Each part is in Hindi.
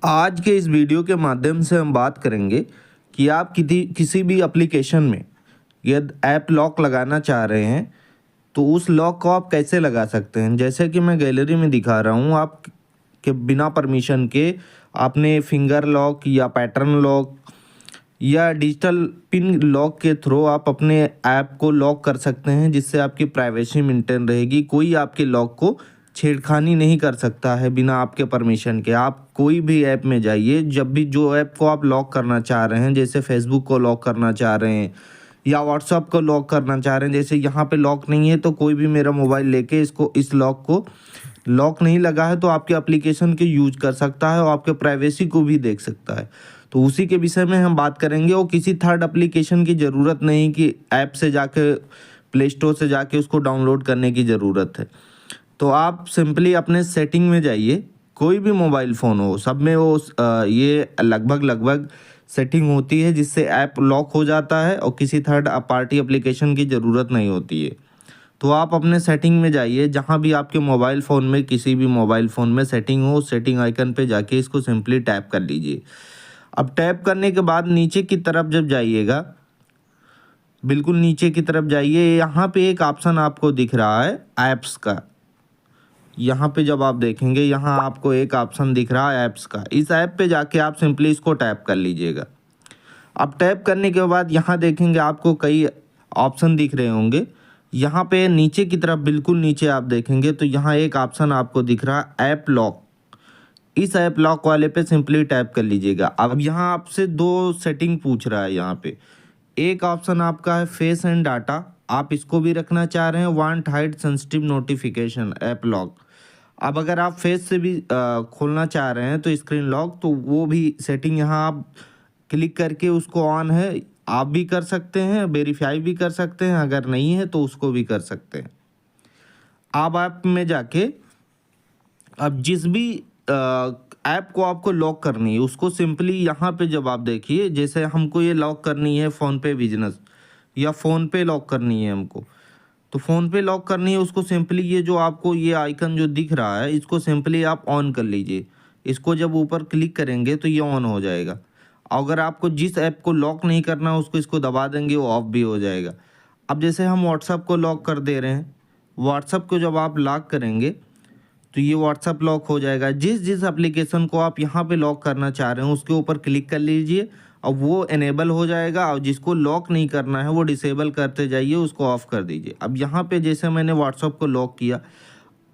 आज के इस वीडियो के माध्यम से हम बात करेंगे कि आप किसी भी एप्लीकेशन में यदि ऐप लॉक लगाना चाह रहे हैं तो उस लॉक को आप कैसे लगा सकते हैं। जैसे कि मैं गैलरी में दिखा रहा हूँ, आप के बिना परमिशन के आपने फिंगर लॉक या पैटर्न लॉक या डिजिटल पिन लॉक के थ्रू आप अपने ऐप को लॉक कर सकते हैं, जिससे आपकी प्राइवेसी मेंटेन रहेगी। कोई आपके लॉक को छेड़खानी नहीं कर सकता है बिना आपके परमिशन के। आप कोई भी ऐप में जाइए, जब भी जो ऐप को आप लॉक करना चाह रहे हैं, जैसे फेसबुक को लॉक करना चाह रहे हैं या व्हाट्सअप को लॉक करना चाह रहे हैं, जैसे यहाँ पे लॉक नहीं है तो कोई भी मेरा मोबाइल लेके इस लॉक को लॉक नहीं लगा है तो आपके एप्लीकेशन के यूज कर सकता है और आपके प्राइवेसी को भी देख सकता है। तो उसी के विषय में हम बात करेंगे। और किसी थर्ड एप्लीकेशन की ज़रूरत नहीं कि ऐप से जाके प्ले स्टोर से जाके उसको डाउनलोड करने की ज़रूरत है। तो आप सिंपली अपने सेटिंग में जाइए, कोई भी मोबाइल फ़ोन हो सब में वो ये लगभग सेटिंग होती है जिससे ऐप लॉक हो जाता है और किसी थर्ड पार्टी एप्लीकेशन की ज़रूरत नहीं होती है। तो आप अपने सेटिंग में जाइए, जहाँ भी आपके मोबाइल फ़ोन में किसी भी मोबाइल फ़ोन में सेटिंग हो, सेटिंग आइकन पे जाके इसको सिंपली टैप कर लीजिए। अब टैप करने के बाद नीचे की तरफ जब जाइएगा, बिल्कुल नीचे की तरफ जाइए, यहाँ पे एक ऑप्शन आपको दिख रहा है ऐप्स का। यहाँ पे जब आप देखेंगे, यहाँ आपको एक ऑप्शन दिख रहा है ऐप्स का। इस ऐप पे जाके आप सिंपली इसको टैप कर लीजिएगा। अब टैप करने के बाद यहाँ देखेंगे आपको कई ऑप्शन दिख रहे होंगे। यहाँ पे नीचे की तरफ बिल्कुल नीचे आप देखेंगे तो यहाँ एक ऑप्शन आपको दिख रहा है ऐप लॉक। इस ऐप लॉक वाले पे सिंपली टैप कर लीजिएगा। अब यहाँ आपसे दो सेटिंग पूछ रहा है। यहाँ पे एक ऑप्शन आपका है फेस एंड डाटा, आप इसको भी रखना चाह रहे हैं। Want hide sensitive notification app lock. अब अगर आप फेस से भी खोलना चाह रहे हैं तो स्क्रीन लॉक, तो वो भी सेटिंग यहाँ आप क्लिक करके उसको ऑन है आप भी कर सकते हैं, वेरीफाई भी कर सकते हैं। अगर नहीं है तो उसको भी कर सकते हैं। आप ऐप में जाके अब जिस भी ऐप को आपको लॉक करनी है उसको सिंपली यहाँ पे जब आप देखिए, जैसे हमको ये लॉक करनी है फ़ोन पे बिजनेस या फ़ोन पे लॉक करनी है हमको, तो फ़ोन पे लॉक करनी है उसको सिंपली ये जो आपको ये आइकन जो दिख रहा है इसको सिंपली आप ऑन कर लीजिए। इसको जब ऊपर क्लिक करेंगे तो ये ऑन हो जाएगा। अगर आपको जिस ऐप को लॉक नहीं करना है उसको इसको दबा देंगे, वो ऑफ भी हो जाएगा। अब जैसे हम व्हाट्सअप को लॉक कर दे रहे हैं, व्हाट्सअप को जब आप लॉक करेंगे तो ये व्हाट्सअप लॉक हो जाएगा। जिस एप्लीकेशन को आप यहाँ पे लॉक करना चाह रहे हैं उसके ऊपर क्लिक कर लीजिए और वो इनेबल हो जाएगा। और जिसको लॉक नहीं करना है वो डिसेबल करते जाइए, उसको ऑफ कर दीजिए। अब यहाँ पे जैसे मैंने व्हाट्सअप को लॉक किया,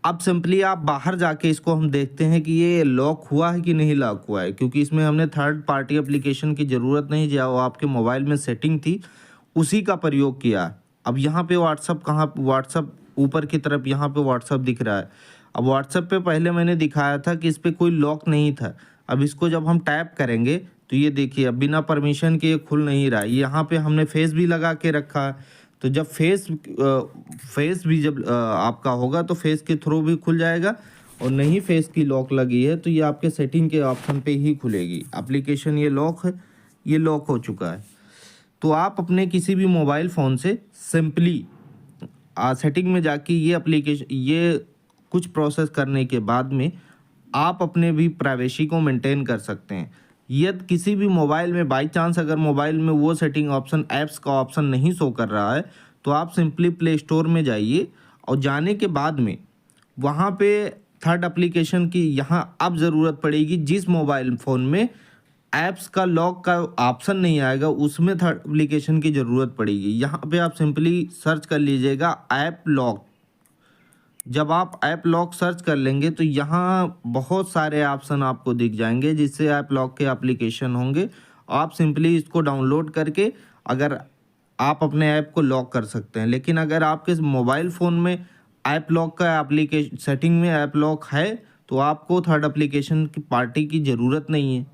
अब सिंपली आप बाहर जाके इसको हम देखते हैं कि ये लॉक हुआ है कि नहीं लॉक हुआ है, क्योंकि इसमें हमने थर्ड पार्टी एप्लीकेशन की ज़रूरत नहीं, जो आपके मोबाइल में सेटिंग थी उसी का प्रयोग किया। अब यहाँ पे व्हाट्सअप कहाँ, व्हाट्सअप ऊपर की तरफ यहाँ पे व्हाट्सअप दिख रहा है। अब व्हाट्सअप पे पहले मैंने दिखाया था कि इस पर कोई लॉक नहीं था। अब इसको जब हम टैप करेंगे तो ये देखिए अब बिना परमिशन के ये खुल नहीं रहा है। यहाँ पे हमने फेस भी लगा के रखा है, तो जब फेस भी जब आपका होगा तो फेस के थ्रू भी खुल जाएगा। और नहीं फेस की लॉक लगी है तो ये आपके सेटिंग के ऑप्शन पे ही खुलेगी एप्लीकेशन। ये लॉक है, ये लॉक हो चुका है। तो आप अपने किसी भी मोबाइल फ़ोन से सिंपली सेटिंग में जाके ये एप्लीकेशन, ये कुछ प्रोसेस करने के बाद में आप अपने भी प्राइवेसी को मेंटेन कर सकते हैं। यदि किसी भी मोबाइल में बाई चांस अगर मोबाइल में वो सेटिंग ऑप्शन, ऐप्स का ऑप्शन नहीं शो कर रहा है तो आप सिंपली प्ले स्टोर में जाइए और जाने के बाद में वहाँ पे थर्ड एप्लीकेशन की यहाँ अब ज़रूरत पड़ेगी। जिस मोबाइल फ़ोन में ऐप्स का लॉक का ऑप्शन नहीं आएगा उसमें थर्ड एप्लीकेशन की ज़रूरत पड़ेगी। यहाँ पे आप सिंपली सर्च कर लीजिएगा ऐप लॉक। जब आप ऐप लॉक सर्च कर लेंगे तो यहाँ बहुत सारे ऑप्शन आपको दिख जाएंगे जिससे ऐप लॉक के एप्लीकेशन होंगे। आप सिंपली इसको डाउनलोड करके अगर आप अपने ऐप को लॉक कर सकते हैं। लेकिन अगर आपके मोबाइल फ़ोन में ऐप लॉक का एप्लीकेशन सेटिंग में ऐप लॉक है तो आपको थर्ड एप्लीकेशन की पार्टी की ज़रूरत नहीं है।